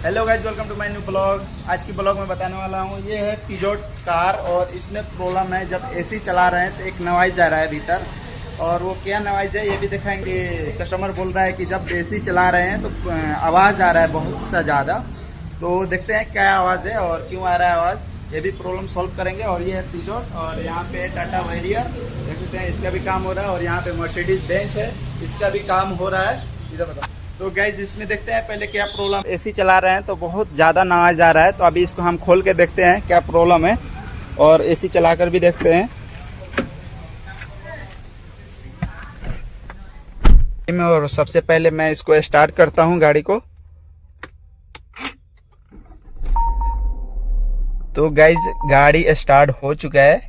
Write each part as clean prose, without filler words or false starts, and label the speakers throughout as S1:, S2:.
S1: Hello guys, welcome to my new blog. आज की blog में बताने वाला हूँ, ये है पिजोट कार और इसमें प्रॉब्लम है। जब एसी चला रहे हैं तो एक नॉइज आ रहा है भीतर, और वो क्या नॉइज है ये भी दिखाएंगे। कस्टमर बोल रहा है कि जब एसी चला रहे हैं तो आवाज़ आ रहा है बहुत सा ज़्यादा। तो देखते हैं क्या आवाज़ है और क्यों आ रहा है आवाज़, ये भी प्रॉब्लम सॉल्व करेंगे। और ये है पिजोट, और यहाँ पे टाटा वैरियर देख सकते हैं, इसका भी काम हो रहा है। और यहाँ पे मर्सिडीज बेंच है, इसका भी काम हो रहा है। इधर बताओ। तो गाइज इसमें देखते हैं पहले क्या प्रॉब्लम। एसी चला रहे हैं तो बहुत ज़्यादा नॉइज आ रहा है, तो अभी इसको हम खोल के देखते हैं क्या प्रॉब्लम है, और एसी चलाकर भी देखते हैं। और सबसे पहले मैं इसको स्टार्ट करता हूँ गाड़ी को। तो गाइज गाड़ी स्टार्ट हो चुका है।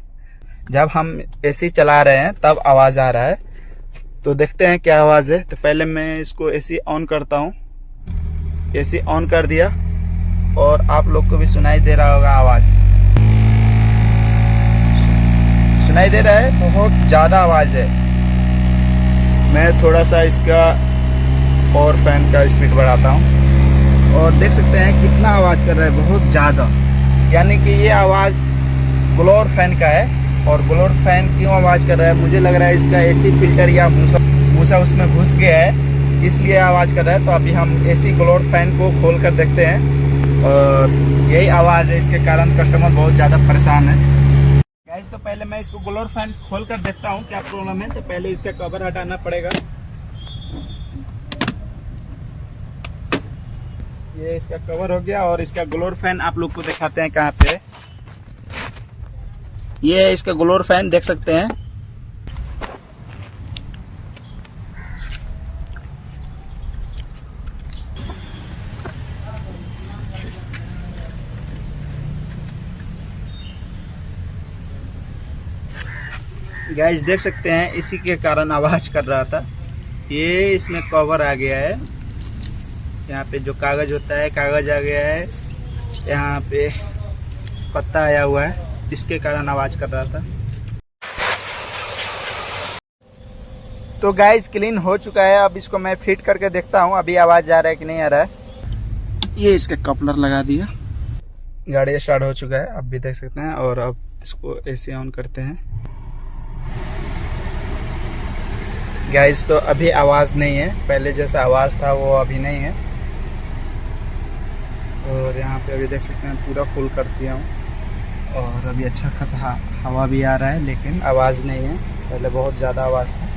S1: जब हम एसी चला रहे हैं तब आवाज़ आ रहा है, तो देखते हैं क्या आवाज़ है। तो पहले मैं इसको एसी ऑन करता हूँ। एसी ऑन कर दिया और आप लोग को भी सुनाई दे रहा होगा आवाज़। सुनाई दे रहा है, बहुत ज़्यादा आवाज़ है। मैं थोड़ा सा इसका और फैन का स्पीड बढ़ाता हूँ, और देख सकते हैं कितना आवाज़ कर रहा है, बहुत ज़्यादा। यानी कि ये आवाज़ ब्लोअर फैन का है। और ब्लोअर फैन क्यों आवाज़ कर रहा है, मुझे लग रहा है इसका एसी फिल्टर या मूसा उसमें घुस गया है, इसलिए आवाज़ कर रहा है। तो अभी हम एसी ब्लोअर फैन को खोल कर देखते हैं, और यही आवाज़ है, इसके कारण कस्टमर बहुत ज़्यादा परेशान है। गाइस तो पहले मैं इसको ब्लोअर फैन खोल कर देखता हूँ क्या प्रॉब्लम है। तो पहले इसका कवर हटाना पड़ेगा। ये इसका कवर हो गया, और इसका ब्लोअर फैन आप लोग को दिखाते हैं कहाँ पे। ये है इसका ब्लोअर फैन, देख सकते हैं। गाइस देख सकते हैं, इसी के कारण आवाज़ कर रहा था। ये इसमें कवर आ गया है, यहाँ पे जो कागज़ होता है कागज़ आ गया है, यहाँ पे पत्ता आया हुआ है, इसके कारण आवाज़ कर रहा था। तो गाइस क्लीन हो चुका है। अब इसको मैं फिट करके देखता हूँ अभी आवाज़ आ रहा है कि नहीं आ रहा है। ये इसका कपलर लगा दिया, गाड़ी स्टार्ट हो चुका है, अब भी देख सकते हैं। और अब इसको एसी ऑन करते हैं। गाइस तो अभी आवाज़ नहीं है, पहले जैसा आवाज़ था वो अभी नहीं है। और यहाँ पे अभी देख सकते हैं पूरा फुल कर दिया हूँ, और अभी अच्छा खासा हवा भी आ रहा है, लेकिन आवाज़ नहीं है। पहले बहुत ज़्यादा आवाज़ था।